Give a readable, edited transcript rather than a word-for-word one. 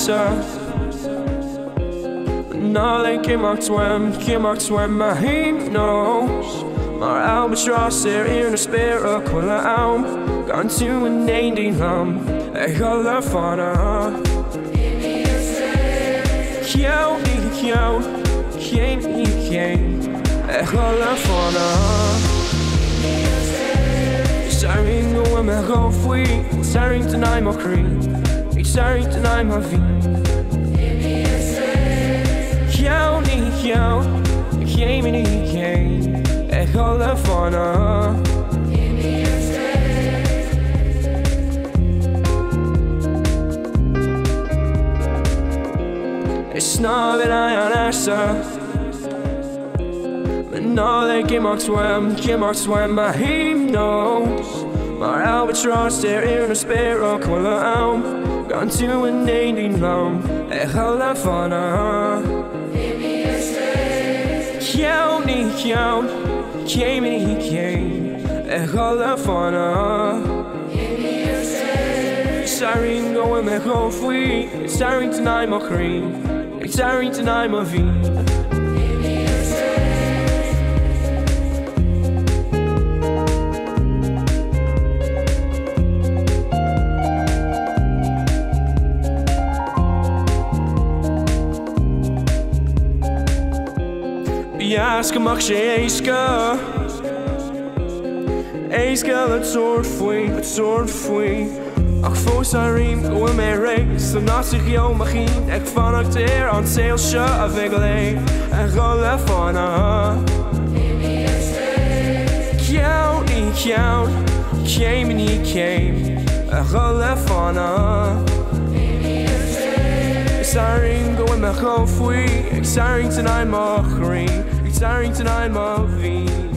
easa Nála cimeacht uaim Mothaím knows Mar Albatras ar na spéire Chuile gan tú an éindí liom ghoil fána Ceann ghoil fána Saring uaim go faoi Saring Tine mocrí Saring Tine Mothaím Ceann ghoil fána snámh an easa Nála cimeacht uaim Mothaím knows Mar Albatras ar na spéire Chuile gan tú an éindí liom ghoil fána Ceann ghoil fána Saring uaim go faoi Saring Tine mocrí Saring Tine Mothaím Biasc amach sé éasca le tóir faoi Ach fós a rím go mé rééis Sa násach Mothaím ag fannacht an saoil seo a bheith lé ghoil fána Ceann ghoil fána Saring go go faoi ag saring Tine mocrí Saring Tine Mothaím